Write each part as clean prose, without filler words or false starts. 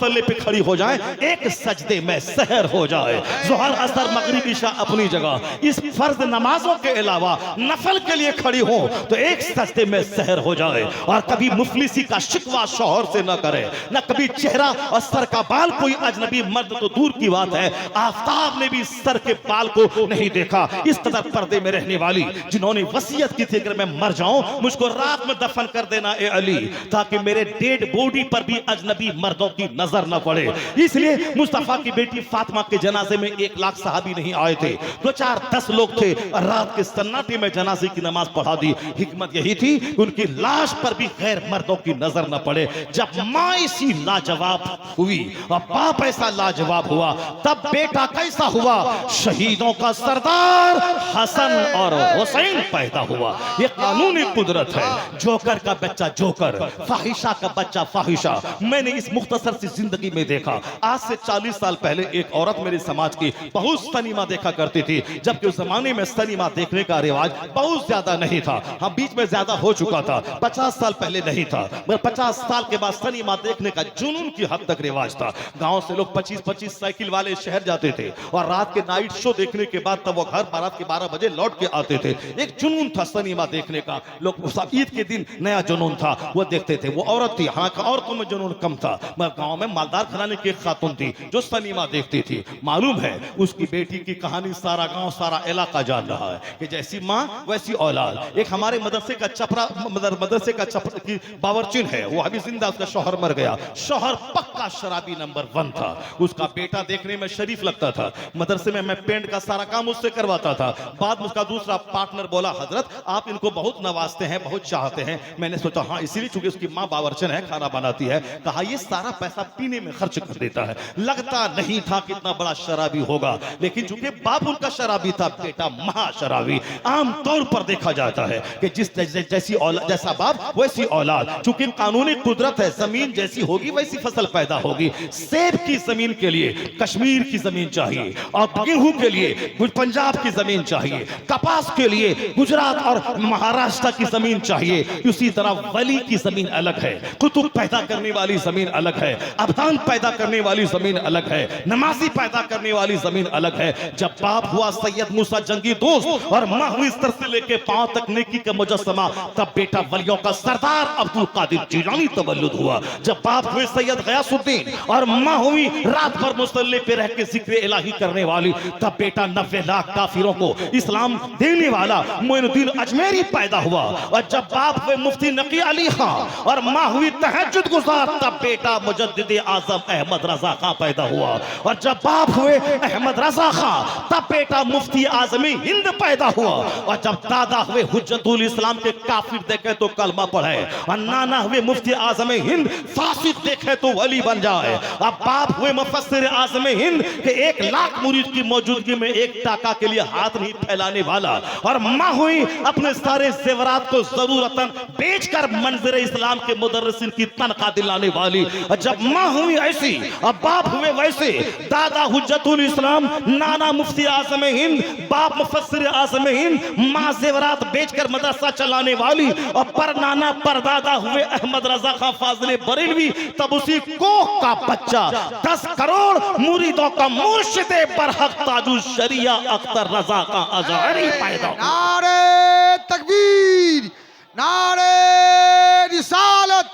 तले पे खड़ी हो जाए, एक सजदे में सहर हो जाए। ज़ोहर असर मगरिब इशा अपनी जगह, इस फर्ज नमाजों के अलावा नफल के लिए खड़ी हो तो एक सजदे में सहर हो जाए। और कभी मुफलिसी का शिकवा शौहर से न करे, न कभी चेहरा और सर का बाल कोई अजनबी मर्द तो दूर की बात है, आफताब ने भी सर के बाल को नहीं देखा। इस कदर पर्दे में रहने वाली जिन्होंने वसीयत की थी अगर मैं मर जाऊं मुझको रात में दफन कर देना ए अली, ताकि मेरे डेड बॉडी पर भी अजनबी मर्दों की नजर न पड़े। इसलिए मुस्तफा की बेटी फातिमा के जनाजे में 1 लाख सहाबी नहीं आए थे, 2-4-10 लोग थे और रात के सन्नाटे में जनाजे की नमाज पढ़ा दी। हिकमत यही थी कि उनकी लाश पर भी गैर मर्दों की नजर न पड़े। जब माँ ऐसी लाजवाब हुई और बाप ऐसा लाजवाब हुआ, तब बेटा कैसा हुआ? शहीदों का सरदार हसन और हुसैन पैदा हुआ। ये कानूनी कुदरत है। जोकर का बच्चा जोकर, फाहिशा का बच्चा फाहिशा। मैंने इस मुख्तसर सी जिंदगी में देखा। आज से 40 साल पहले एक औरत मेरे समाज की बहुत सिनेमा देखा करती थी, जबकि उस जमाने में सिनेमा देखने का रिवाज बहुत ज्यादा नहीं था। हाँ, बीच में ज्यादा हो चुका था, 50 साल पहले नहीं था, मगर 50 साल के बाद सिनेमा देखने का जुनून की हद तक रिवाज था। गांव से लोग 25-25 साइकिल वाले शहर जाते थे और रात के नाइट शो देखने के बाद तब वो घर रात के 12 बजे लौट के आते थे। एक जुनून था सिनेमा देखने का। लोग ईद के दिन नया जुनून था, वो देखते थे। वो औरत थी, हाँ, औरतों में जुनून कम था, मगर गांव में मालदार घराने की एक खातून थी जो सिनेमा देखती थी। मालूम है उसकी बेटी की कहानी सारा गांव सारा इलाका जान रहा है कि जैसी माँ वैसी औलाद। एक हमारे मदरसे का चपरा मदरसे का चपरा की बावर्चिन है, वो अभी जिंदा, उसका शौहर मर गया। शौहर पक्का शराबी नंबर 1 था। उसका बेटा देखने में शरीफ लगता था। मदरसे में मैं पेंट का सारा काम उससे करवाता था। बाद में उसका दूसरा पार्टनर बोला, हजरत आप इनको बहुत नवाजते हैं, बहुत चाहते हैं। मैंने सोचा हाँ, इसीलिए चूंकि उसकी माँ बावर्चन है, खाना बनाती है। कहा ये सारा पैसा पीने में खर्च कर देता है। लगता नहीं था कितना बड़ा शराबी होगा, लेकिन चूंकि बाप उनका शराबी था, बेटा महाशराबी। आमतौर पर देखा जाता है कि जैसी औलाद, जैसा बाप वैसी औलाद। चूंकि कानूनी कुदरत है, जमीन जैसी होगी वैसी फसल पैदा होगी। सेब की जमीन के लिए कश्मीर की जमीन चाहिए, और गेहूं के लिए पंजाब की जमीन चाहिए, कपास के लिए गुजरात और महाराष्ट्र की जमीन चाहिए। उसी तरह वली की जमीन अलग है, कुतुब पैदा करने वाली जमीन अलग है, अबदान पैदा करने वाली जमीन अलग है, नमाजी पैदा करने वाली जमीन अलग है। जब बाप हुआ सैयद मूसा जंगी दोस्त और माँ हुई सर से लेके पांव तक नेकी का मुजस्समा, तब बेटा वलियों का सरदार अब्दुल कादिर जिलानी तवल्लुद हुआ। जब बाप हुए सैयद गयासुद्दीन और माँ हुई रात भर मुसल्ले पे रह के जिक्र इलाही करने वाली, तब बेटा 90 लाख काफिरों को इस्लाम देने वाला मोइनुद्दीन अजमेरी पैदा हुआ। और जब बाप हुए मुफ्ती नकी अली खान और माँ हुई तहज्जुद गुजार, तब बेटा मुजद्दिद आजम अहमद रजा खां पैदा हुआ। और जब बाप हुए अहमद रजा खां, तब बेटा मुफ्ती आजमी हिंद पैदा हुआ। और जब दादा हुए हुज्जतुल इस्लाम के काफिर देखे तो कलमा पढ़े, और नाना हुए मुफ्ती आजम हिंद फासिक देखे तो वली बन जाए। अब बाप हुए मुफस्सिर आजम हिंद के 1 लाख मुरीद की मौजूदगी में 1 टाका के लिए हाथ नहीं फैलाने वाला। और माँ हुई अपने सारे जेवरात को जरूरतन बेचकर मंजर इस्लाम के मुदर्रिसिन की तनख्वाह दिलाने वाली। और जब माँ हुई ऐसी, अब बाप हुए वैसे। दादा हुज्जतुल इस्लाम, नाना मुफ्ती आजम हिंद, बाप मुफस्सिर आजम हिंद, माँ जेवरात बेचकर मदरसा चलाने वाली। और पर नाना परदादा हुए अहमद रजा खां फाजिल बरेलवी, तब उसी कोख का बच्चा 10 करोड़ मुरीदों का मुर्शिद बरहक ताजुल शरिया अख्तर रजा का अजहरी पैदा। नारे तकबीर, नारे रिसालत,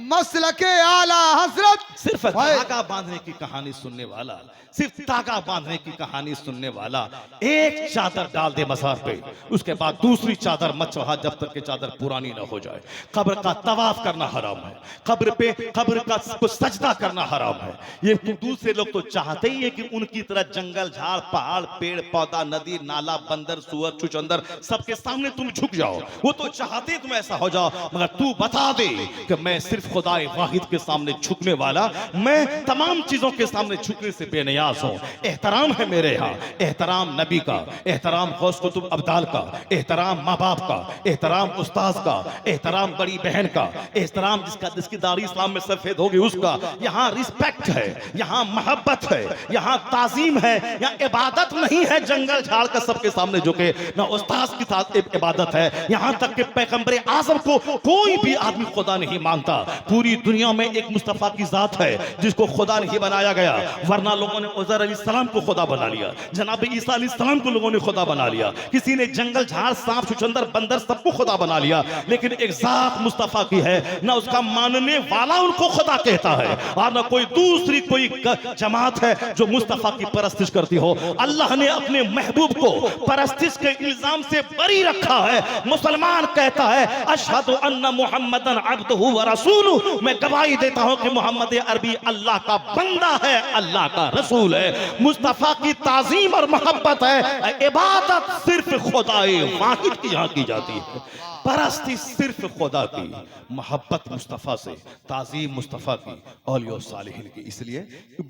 मसलके आला हजरत। सिर्फ धागा बांधने की कहानी सुनने वाला, सिर्फ धागा बांधने की कहानी सुनने वाला, एक चादर डाल दे मज़ार पे, उसके बाद दूसरी चादर मत चढ़ा जब तक कि चादर पुरानी ना हो जाए। कब्र का तवाफ करना हराम है, कब्र का सजदा करना हराम है। ये दूसरे लोग तो चाहते ही है कि उनकी तरह जंगल झाड़ पहाड़ पेड़ पौधा नदी नाला बंदर सुअर चुचंदर सबके सामने तुम झुक जाओ। वो तो चाहते तुम ऐसा हो जाओ, मगर तू बता दे कि मैं सिर्फ खुदाए वाहिद के सामने झुकने वाला, मैं तमाम चीजों के सामने झुकने से बेनियाज हूं। एहतराम है मेरे यहाँ, एहतराम नबी का, एहतराम गौस कुतुब अब्दाल का, एहतराम माँ बाप का, एहतराम उस्ताद का, एहतराम बड़ी बहन का, एहतराम जिसकी दाढ़ी इस्लाम में सफेद होगी उसका। यहाँ रिस्पेक्ट है, यहाँ मोहब्बत है, यहाँ ताजीम है, यहाँ इबादत नहीं है जंगल झाड़ का सबके सामने झुके, ना उस्ताद की साथ इबादत है। यहाँ तक कि पैगंबर आजम को कोई भी आदमी खुदा नहीं मानता। पूरी दुनिया में एक मुस्तफ़ा की जात है जिसको खुदा नहीं बनाया गया, वरना लोगों ने उज़ैर अलैहिस्सलाम को खुदा बना लिया, जनाब ईसा अलैहिस्सलाम को लोगों ने खुदा बना लिया, किसी ने जंगल झाड़ सांप छुछंदर बंदर सबको खुदा बना लिया, लेकिन एक जात मुस्तफ़ा की है, ना उसका मानने वाला उनको खुदा कहता है और ना कोई दूसरी कोई जमात है जो मुस्तफ़ा की परस्तिश करती हो। अल्लाह ने अपने महबूब को परस्तिश के इल्जाम से बरी रखा है। मुसलमान कहता है अशहदु अन्ना मुहम्मदन अब्दुहु व रसूलुहु, मैं गवाही देता हूं कि मोहम्मद अरबी अल्लाह का बंदा है, अल्लाह का रसूल है। मुस्तफ़ा की ताज़ीम और मोहब्बत है, इबादत सिर्फ खुदाए वाहिद की यहाँ की जाती है, परस्ती सिर्फ खुदा की, मोहब्बत मुस्तफ़ा से, ताज़ीम मुस्तफ़ा की, औलिया सालिहीन की। इसलिए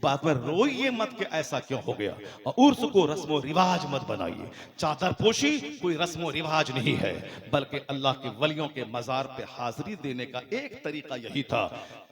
बात में रोइए मत कि ऐसा क्यों हो गया, और उर्स को रस्म रिवाज मत बनाइए। चादर पोशी कोई रस्म रिवाज नहीं है, बल्कि अल्लाह के वलियों के मज़ार पे हाजिरी देने का एक तरीका यही था।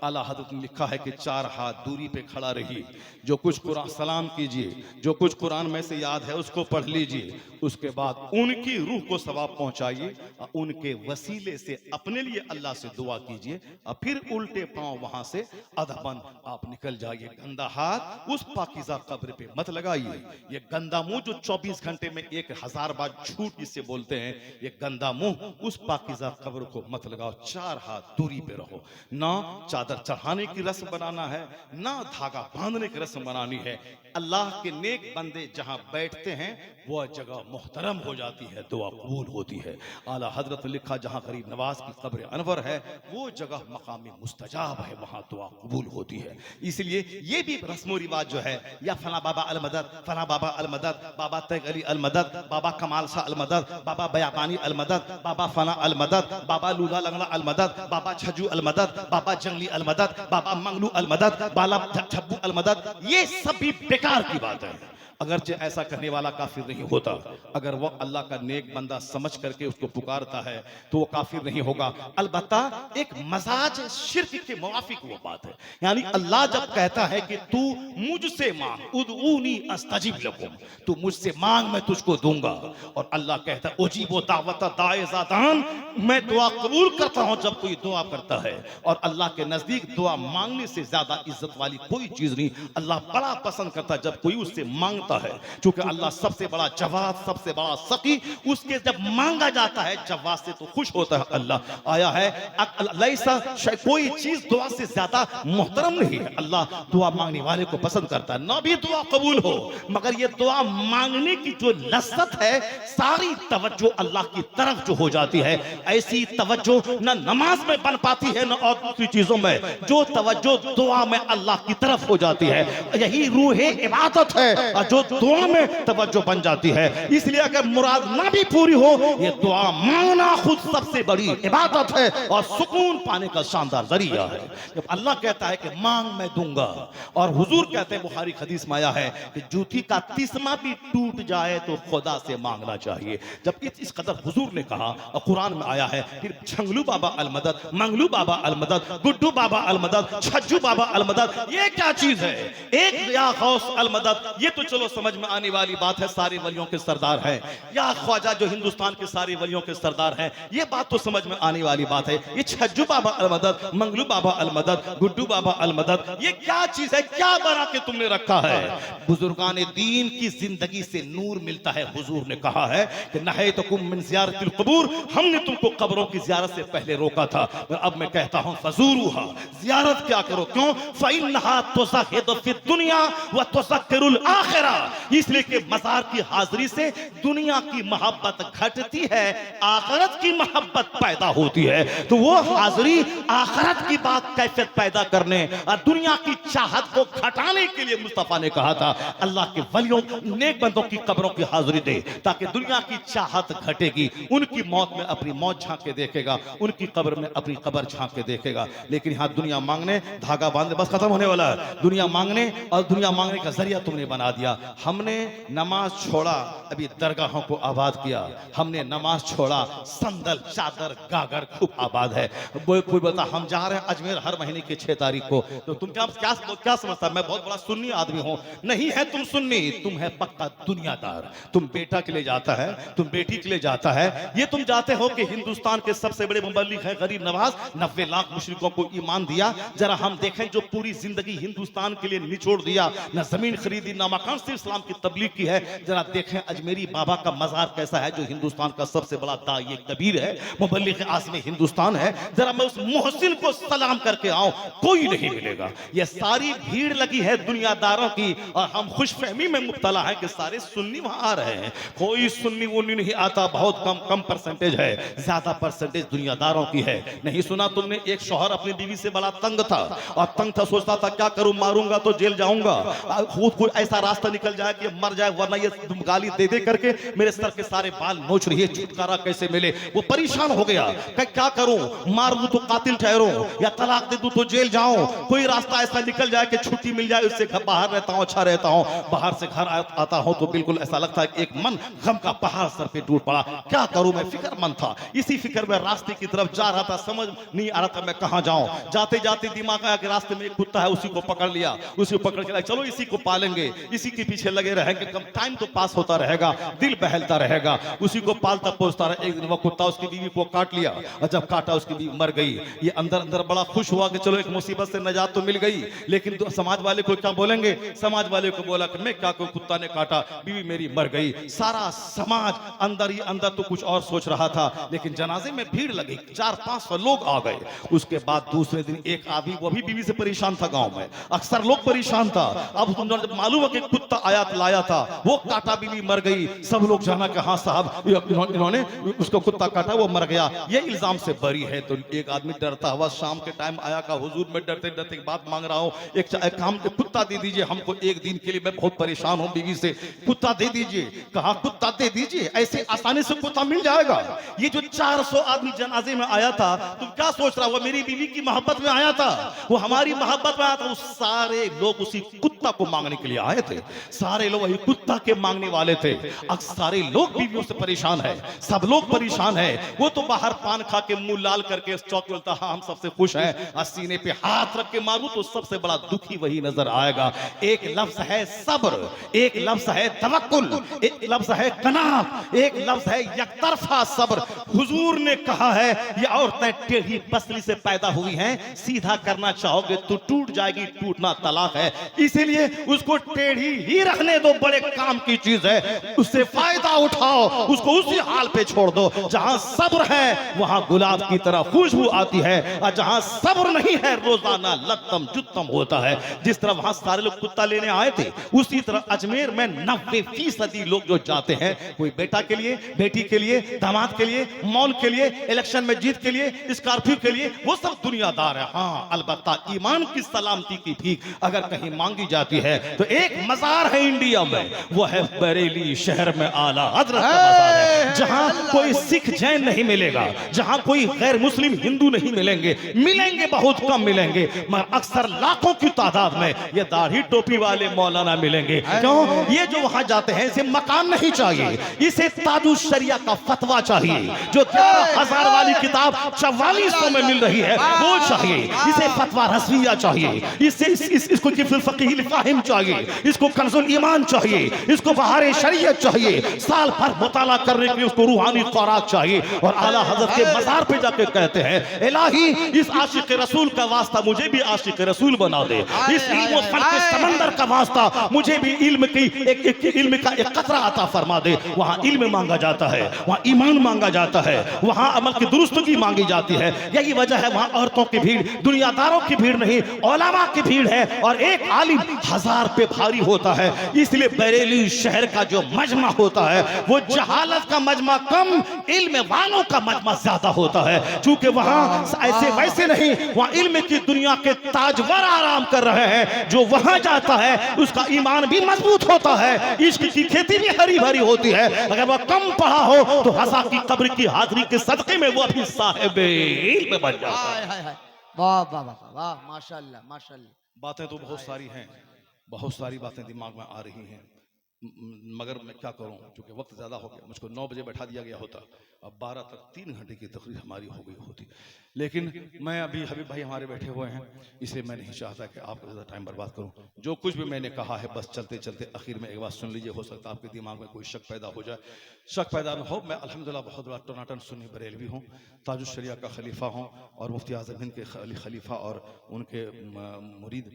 आला हज़रत ने लिखा है कि 4 हाथ दूरी पे खड़ा रहिए, जो कुछ कुरान सलाम कीजिए, जो कुछ कुरान में से याद है उसको पढ़ लीजिए, उसके बाद उनकी रूह को सवाब पहुंचाइए और उनके वसीले से अपने लिए अल्लाह से दुआ कीजिए, और फिर उल्टे पांव वहां से अदबन आप निकल जाइए। गंदा हाथ उस पाकीज़ा कब्र पे मत लगाइए। ये गंदा मुंह जो 24 घंटे में 1000 बार झूठ जिससे बोलते हैं, ये गंदा मुंह उस पाकीज़ा कब्र को मत लगाओ। 4 हाथ दूरी पे रहो। ना चादर चढ़ाने की रस्म बनाना है, ना धागा बांधने की रस्म बनानी है। अल्लाह के नेक बंदे जहां बैठते हैं वह जगह मोहतरम हो जाती है, दुआ कबूल होती है। आला हजरत ने लिखा जहां गरीब नवाज की कब्र अनवर है वो जगह मकामी मुस्तजाब है, वहां दुआ कबूल होती है। इसलिए ये भी रस्म रिवाज जो है, या फला बाबा अल मदद, फला बाबा अल मदद, बाबा तैग अली अल मदद, बाबा कमाल शाह अल मदद, बाबा बयाबानी अल मदद, बाबा फना अल मदद, बाबा लूला लंगड़ा अल मदद, बाबा छजू अल मदद, बाबा जंगली अल मदद, बाबा मंगलू अल मदद, बाला छब्बू अल मदद, ये सब भी बेकार की बात है। अगरचे ऐसा करने वाला काफिर नहीं होता, अगर वह अल्लाह का नेक बंदा समझ करके उसको पुकारता है तो वो काफिर नहीं होगा। अलबत्ता एक मजाज शिर्क के मुवाफिक वो बात है, यानी अल्लाह जब कहता है कि तू मुझसे मांग, उदऊनी अस्तजिब लकुम, तू मुझसे मांग मैं तुझको दूंगा, और अल्लाह कहता है उजीबो दावत दाए ज़ादान, मैं दुआ कबूल करता हूं जब कोई दुआ करता है। और अल्लाह के नजदीक दुआ मांगने से ज्यादा इज्जत वाली कोई चीज नहीं। अल्लाह बड़ा पसंद करता है जब कोई उससे मांगता है, क्योंकि अल्लाह सबसे बड़ा जवाब, सबसे बड़ा सकी, उसके जब मांगा जाता है जवाब से तो खुश होता है। अल्लाह आया है कोई चीज दुआ से ज्यादा मोहतरम नहीं है। अल्लाह दुआ मांगने वाले को पसंद करता है, ना भी दुआ कबूल हो मगर ये दुआ मांगने की जो लज्जत है, सारी तवज्जो अल्लाह की तरफ जो हो जाती है, ऐसी तवज्जो ना नमाज में बन पाती है ना और दूसरी चीजों में। जो तवज्जो दुआ में अल्लाह की तरफ हो जाती है, यही रूह इबादत है, और जो दुआ में तवज्जो बन जाती है। इसलिए अगर मुराद ना भी पूरी हो, ये दुआ मांगना खुद सबसे बड़ी इबादत है और सुकून पाने का शानदार जरिया है। जब अल्लाह कहता है कि मांग मैं दूंगा, और हुजूर कहते हैं, बुखारी हदीस में आया है कि जूती का तिस्मा भी टूट जाए तो खुदा से मांगना चाहिए। जब इस कदर हुजूर ने कहा, और कुरान में आया है, फिर झंगलू बाबा अल मदद, मंगलू बाबा अल मदद, गुड्डू बाबा अल मदद, छज्जू बाबा अल मदद, ये क्या चीज है? एक या गौस अल मदद, ये तो चलो समझ में आने वाली बात है, सारे वलियों के सरदार हैं। या ख्वाजा जो हिंदुस्तान के सारे वलियों के सरदार हैं, ये बात तो समझ में आने वाली बात है। ये छज्जू बाबा अल मदद, मंगलू बाबा अल मदद, गुड्डू बाबा अल मदद, ये क्या चीज है? क्या बना के तुमने रखा है? बुजुर्गान दीन की जिंदगी से नूर मिलता है। हुजूर ने कहा है कि नहैतुकुम मिन ज़ियारतिल क़ुबूर, हमने तुमको कब्रों की ज़ियारत से पहले रोका था, अब मैं कहता हूं फज़ूरूहा, ज़ियारत क्या करो। क्यों? फ़इन्नहा तुज़हिदु फ़िद दुनिया व तुज़क्किरुल आखिरा, इसलिए कि मज़ार की हाजिरी से दुनिया की मोहब्बत घटती है, आखिरत की मोहब्बत पैदा होती है। तो वो हाजिरी आखिरत की बात कैफियत पैदा करने और दुनिया की चाहत को घटाने के लिए मुस्तफा ने कहा था अल्लाह के वलियों नेक बंदों की कब्रों की हाजिरी दे, ताकि दुनिया की चाहत घटेगी। उनकी मौत में अपनी मौत झांक के देखेगा, उनकी कब्र में अपनी कब्र झांक के देखेगा। लेकिन यहाँ दुनिया मांगने, धागा बांधने, बस खत्म होने वाला है। दुनिया मांगने और दुनिया मांगने का जरिया तुमने बना दिया। हमने नमाज छोड़ा, अभी दरगाहों को आबाद किया। हमने नमाज छोड़ा, संदल चादर गागर खूब आबाद है। कोई बता हम जा रहे हैं अजमेर हर महीने की 6 तारीख को, तो तुम क्या समझता मैं बहुत बड़ा सुन्नी आदमी हूं? नहीं है तुम सुन्नी, तुम है पक्का दुनियादार। तुम बेटा के लिए जाता है, तुम बेटी के लिए जाता है, ये तुम जाते हो कि हिंदुस्तान के सबसे बड़े मुबल्लिग है गरीब नवाज, 90 लाख मुशरिकों को ईमान दिया। जरा हम देखें जो पूरी जिंदगी हिंदुस्तान के लिए निचोड़ दिया, न जमीन खरीदी न मकान, सिर्फ इस्लाम की तबलीग की है। जरा देखें अजमेरी बाबा का मजार कैसा है, जो हिंदुस्तान का सबसे बड़ा दाई कबीर है, मुबल्लिग आज़मी हिंदुस्तान है। जरा मैं उस मोहसिन को सलाम करके आऊं, कोई नहीं मिलेगा। यह सारी भीड़ लगी है दुनियादारों की, और हम खुशफहमी में मुब्तला है कि सारे सुन्नी वहां आ रहे हैं। कोई सुन्नी उन्नी नहीं आता, बहुत कम परसेंटेज है, ज्यादा परसेंटेज दुनियादारों की है। नहीं सुना तुमने, एक शौहर अपनी बीवी से बड़ा तंग था, और तंग था, सोचता था क्या करूं, मारूंगा तो जेल जाऊंगा, खुद कोई ऐसा रास्ता निकल जाए कि मर जाए, वरना ये गाली दे दे करके मेरे सर के सारे बाल नोच रही है, छुटकारा कैसे मिले। वो परेशान हो गया, क्या करूं, मार दूं तो कातिल ठहरूं, या तलाक दे दूं तो जेल जाऊं, कोई रास्ता ऐसा निकल जाए कि छुट्टी मिल जाए, उससे बाहर रहता हूं, अच्छा रहता हूं। बाहर से घर आता हूं तो बिल्कुल ऐसा लगता है कि एक मन गम का पहाड़ सर पे टूट पड़ा। क्या करूं, मैं फिक्रमंद था, इसी फिक्र में रास्ते की तरफ जा रहा था, समझ नहीं आ रहा था मैं कहां जाऊं। जाते जाते दिमाग आया कि रास्ते में एक कुत्ता है, उसी को पकड़ लिया, उसी को पकड़ के चलो इसी को पालेंगे, इसी के पीछे लगे रहेंगे, कम टाइम तो पास होता रहेगा, दिल बहलता रहेगा। उसी को पालता पोसता रहा। एक दिन वो कुत्ता उसकी बीवी को काट लिया, और जब काटा उसकी बीवी मर गई। ये अंदर अंदर बड़ा खुश हुआ कि चलो एक मुसीबत से नजात तो मिल गई। लेकिन समाज वाले को क्या बोलेंगे, समाज वाले को बोला कि मैं क्या कोई कुत्ता ने काटा, बीवी मेरी मर गई। सारा समाज अंदर ही अंदर तो कुछ और सोच रहा था, लेकिन जनाजे में भीड़ लगी, 400-500 लोग आ गए। उसके बाद दूसरे दिन एक आदमी, वो भी बीवी से परेशान था, गांव में अक्सर लोग परेशान था। अब जब मालूम है कि कुत्ता आया लाया था, वो काटा, बीवी मर गई, सब लोग जाना कि हाँ साहब इन्होंने उसको कुत्ता काटा, वो मर गया, ये इल्जाम से बरी है। तो एक आदमी डरता हुआ शाम के टाइम आया, का हुजूर मैं डरते डरते एक बात मांग रहा हूँ, एक काम कुत्ता दे दीजिए हमको, एक दिन के लिए मैं बहुत परेशान हूँ बीवी से, कुत्ता दे दीजिए। कहा कुत्ता दे दीजिए, ऐसे आसानी से कुत्ता मिल जाएगा? ये जो 400 आदमी जनाजे में आया था, तुम क्या सोच रहा, वो मेरी बीवी की मोहब्बत में आया था, वो हमारी मोहब्बत में आया था। वो सारे लोग उसी कुत्ता को मांगने के लिए आए थे, सारे लोग वही कुत्ता के मांगने वाले थे। अब सारे लोग बीवियों से परेशान है, सब लोग परेशान है। वो तो बाहर पान खा के मुंह लाल करके चौक बोलता हाँ हम सबसे खुश हैं, और सीने पे हाथ रख के मारू तो सबसे बड़ा दुखी वही नजर आएगा। एक लफ्ज है सब्र, एक लफ्ज है तवक्कुल, एक लफ्ज है कनात, एक लफ्ज है यकतरफा सब्र। हुजूर ने कहा है ये औरतें टेढ़ी पसली से पैदा हुई हैं, सीधा करना चाहोगे तो टूट जाएगी, टूटना तलाक है, इसीलिए उसको टेढ़ी ही रखने दो, बड़े काम की चीज है, उससे फायदा उठाओ, उसको उसी हाल पे छोड़ दो। जहां सब्र है वहां गुलाब की तरह खुशबू आती है, और जहां सब्र नहीं है रोजाना लत्तम जुत्तम होता है। जिस तरह वहां सारे लोग कुत्ता लेने आए थे, उसी तरह अजमेर में 90% लोग जो जाते हैं, कोई बेटा के लिए, बेटी के लिए, दामाद के लिए, मॉल के लिए, इलेक्शन में जीत के लिए, स्कॉर्पियो के लिए, वो सब दुनियादार है। हाँ अलबत्ता ईमान की सलामती की भीख अगर कहीं मांगी जाती है तो एक मजार है इंडिया में, वो है बरेली शहर में आला हजरत का मजार है, जहां कोई सिख जैन नहीं मिलेगा, जहां कोई गैर मुस्लिम हिंदू नहीं मिलेंगे, मिलेंगे बहुत कम मिलेंगे, मगर अक्सर लाखों की तादाद में ये दाढ़ी टोपी वाले मौलाना मिलेंगे। क्यों? ये जो वहां जाते हैं इसे मकान नहीं चाहिए, इसे ताजुल शरिया का फतवा चाहिए, जो 11,000 वाली किताब 4400 में मिल रही है वो चाहिए, इसे फतवा रसविया चाहिए, इसको किफुल फकीह फाहिम चाहिए, इसको कंजुल ईमान चाहिए, इसको बहार शरीयत चाहिए, साल भर मुताला करने के लिए उसको रूहानी खुराक चाहिए। और आला हजरत के मज़ार पे जाके कहते हैं इलाही इस आशिक रसूल का वास्ता मुझे भी आशिक रसूल बना दे, इस इल्म फन के समंदर का वास्ता मुझे भी इल्म का एक कतरा अता फरमा दे। वहां इल्म मांगा जाता है, वहां ईमान मांगा जाता है, वहां अमल की दुरुस्तगी मांगी जाती है। यही वजह है वहां औरतों की भीड़, दुनियादारों की भीड़ नहीं, उलमा की भीड़ है, और एक आलिम 1000 पे भारी होता है। इसलिए बरेली शहर का जो मजमा होता है वो जहालत का मजमा कम, इल्म वालों का मजमा ज्यादा होता है। चूंकि वहां ऐसे वैसे नहीं, वहां इल्म की दुनिया के ताजवर आराम कर रहे हैं, जो वहां जाता है उसका ईमान भी मजबूत होता है, इश्क की खेती भी हरी भरी होती है। अगर वह कम पढ़ा हो तो हसा की कब्र की हाजिरी के सदके में वो भी साहिब इल्म बन जाता है। वाह वाह वाह वाह, माशाल्लाह माशाल्लाह। बातें तो बहुत सारी हैं, बहुत सारी बातें दिमाग में आ रही हैं, मगर मैं क्या करूं, क्योंकि वक्त ज़्यादा हो गया। मुझको 9 बजे बैठा दिया गया होता, अब 12 तक 3 घंटे की तकरीर हमारी हो गई होती। लेकिन मैं अभी हबीब भाई हमारे बैठे हुए हैं, इसलिए मैं नहीं चाहता कि आपका ज़्यादा टाइम बर्बाद करूं। जो कुछ भी मैंने कहा है बस चलते चलते आखिर में एक बात सुन लीजिए, हो सकता है आपके दिमाग में कोई शक पैदा हो जाए। शक पैदा न हो, मैं अल्हम्दुलिल्लाह बहुत बड़ा टनाटन सुन्नी बरेलवी हूँ, ताजुश शरिया का खलीफा हूँ और मुफ्ती आज़म हिंद के खलीफा और उनके मुरीद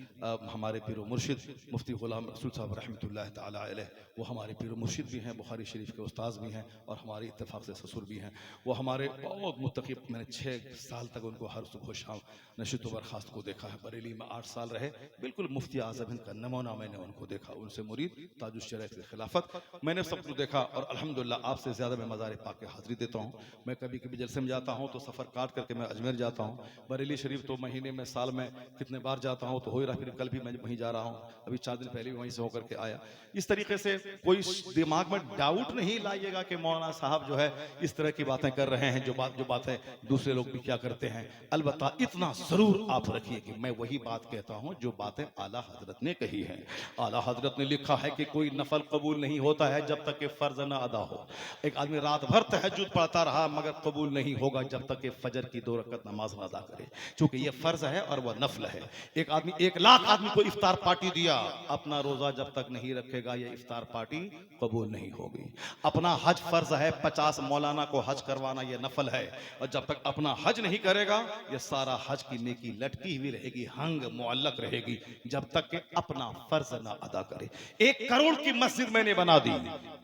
हमारे पीर व मुर्शिद मुफ्ती गुलाम रसूल साहब रहमतुल्लाह ताला अलैह, वो हमारे पीर व मुर्शिद भी हैं, बुखारी शरीफ के उस्ताद भी हैं और हमारे इत्तेफाक से ससुर भी हैं। वो हमारे बहुत मुत्तकी, मैंने 6 साल तक उनको हर सुबह शाम नशित बर्खास्त को देखा है। बरेली में 8 साल रहे, बिल्कुल मुफ्ती आज़म हिंद का नमूना मैंने उनको देखा, उनसे मुरीद ताजुश शरिया की खिलाफत मैंने सब कुछ देखा। और अल्हम्दुलिल्लाह आपसे ज़्यादा मैं मज़ार पाक के हाज़िरी देता हूँ। मैं कभी कभी जलसे में जाता हूँ तो सफ़र काट करके मैं अजमेर जाता हूँ। बरेली शरीफ तो महीने में साल में कितने बार जाता हूँ, तो हो ही रहा, फिर कल भी मैं वहीं जा रहा हूँ, अभी 4 दिन पहले भी वहीं से होकर के आया। इस तरीके से कोई दिमाग में डाउट नहीं लाइएगा कि मौलाना साहब जो है इस तरह की बातें कर रहे हैं, जो बातें दूसरे लोग भी क्या करते हैं। अलबत्ता इतना जरूर आप रखिए कि मैं वही बात कहता हूं जो बातें आला हजरत ने कही है। आला हजरत ने लिखा है कि कोई नफल कबूल नहीं होता है जब तक कि फर्ज ना अदा हो। एक आदमी रात भर तहज्जुद पढ़ता रहा मगर कबूल नहीं होगा जब तक कि फजर की 2 रकत नमाज ना अदा करे, क्योंकि ये फर्ज है और वह नफल है। एक आदमी 1 लाख आदमी को इफ्तार पार्टी दिया, अपना रोजा जब तक नहीं रखेगा ये इफ्तार पार्टी कबूल नहीं होगी। अपना हज फर्ज है, 50 मौलाना को हज करवाना ये नफल है, और जब तक अपना हज नहीं करेगा ये सारा हज की नेकी लटकी हुई रहेगी, हंग मुअल्लक रहेगी, जब तक कि अपना फर्ज ना अदा करे। 1 करोड़ की मस्जिद मैंने बना दी,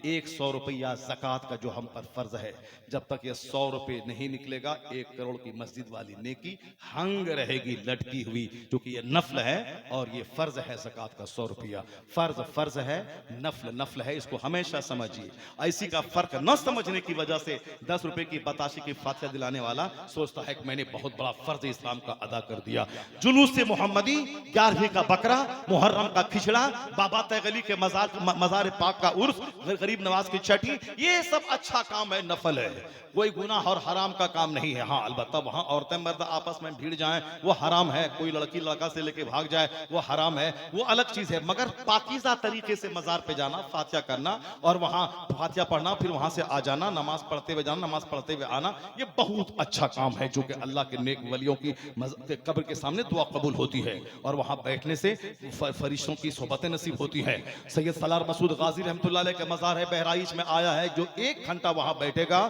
100 रुपया ज़कात का जो हम पर फर्ज है, जब तक ये 100 रुपये नहीं निकलेगा 1 करोड़ की मस्जिद वाली नेकी हंग रहेगी लटकी हुई, क्योंकि ये नफल है और ये फर्ज है। ज़कात का 100 रुपया फर्ज है, नफल है, इसको हमेशा समझिए। ऐसी का फर्क न समझने की वजह से 10 रुपए की बताशी की फातिहा दिलाने वाला सोचता है कि मैंने बहुत बड़ा फर्ज इस्लाम का अदा कर दिया। जुलूस से मोहम्मदी, 11वीं का बकरा, मुहर्रम का खिचड़ा, बाबा तैगली के मज़ार पाक का उर्स, गरीब नवाज की छठी, ये सब अच्छा काम है, नफल है, कोई गुनाह और हराम का काम नहीं है। हाँ अलबत्ता वहां औरतें मर्द आपस में भीड़ जाएं वो हराम है, कोई लड़की लड़का से लेके भाग जाए वो हराम है, वो अलग चीज है। मगर पाकीज़ा तरीके से मजार पे जाना, फातिहा करना और वहां फातिहा पढ़ना, फिर वहां से आ जाना, नमाज पढ़ते हुए जाना, नमाज पढ़ते हुए आना, ये बहुत अच्छा काम है, जो कि अल्लाह के नेक वलियों की कब्र के सामने दुआ कबूल होती है और वहां बैठने से फरिश्तों की सोबतें नसीब होती है। सैयद सलार मसूद गाजी रहमतुल्लाह अलैह का मजार है बहराइच में, आया है, जो 1 घंटा वहां बैठेगा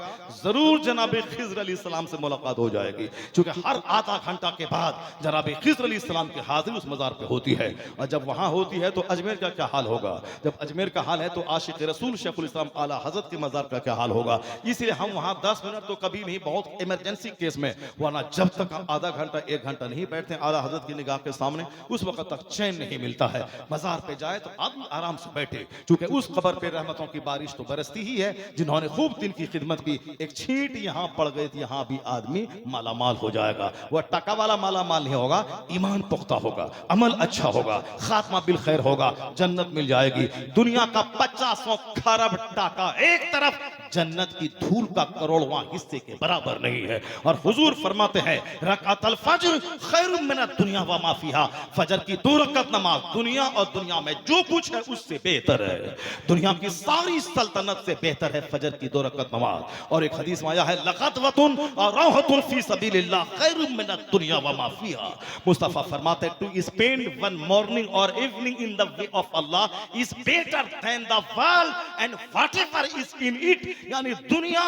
जरूर जनाब खिज़्र अलैहिस्सलाम से मुलाकात हो जाएगी, क्योंकि हर आधा घंटा के बाद जनाब खिज़्र अलैहिस्सलाम की हाजिरी उस मजार पे होती है। और जब वहां होती है तो अजमेर का क्या हाल होगा, जब अजमेर का हाल है तो आशिक रसूल शेखुल इस्लाम आला हजरत के मजार का क्या हाल होगा। इसलिए हम वहां 10 मिनट तो कभी नहीं, बहुत इमरजेंसी केस में, वरना जब तक हम आधा घंटा 1 घंटा नहीं बैठते आला हजरत की निगाह के सामने, उस वक्त तक चैन नहीं मिलता है। मजार पे जाए तो आदमी आराम से बैठे, क्योंकि उस कब्र पे रहमतों की बारिश तो बरसती ही है। जिन्होंने खूब दिन की खिदमत की, एक छींट यहाँ पड़ गई तो यहाँ भी आदमी मालामाल हो जाएगा। वह टका वाला मालामाल नहीं होगा, ईमान पुख्ता होगा, अमल अच्छा होगा, खात्मा बिल खैर होगा, जन्नत मिल जाएगी। दुनिया का 50 खरब टाका एक तरफ, जन्नत की धूल का करोड़वां हिस्से के बराबर नहीं है। और हुजूर फरमाते हैं रकातल फज्र खैरुम मिनद दुनिया व मा फीहा, फजर की 2 रकात नमाज दुनिया और दुनिया में जो कुछ है उससे बेहतर है। दुनिया की सारी सल्तनत से बेहतर है फजर की 2 रकात नमाज। और एक हदीस में आया है लक़दवतुन और रौहतुन फी सबीलिल्लाह खैरुम मिनद दुनिया व मा फीहा। मुस्तफा फरमाते हैं टू स्पेंड 1 मॉर्निंग और evening in the way of Allah is better than the world and whatever is in it, यानी दुनिया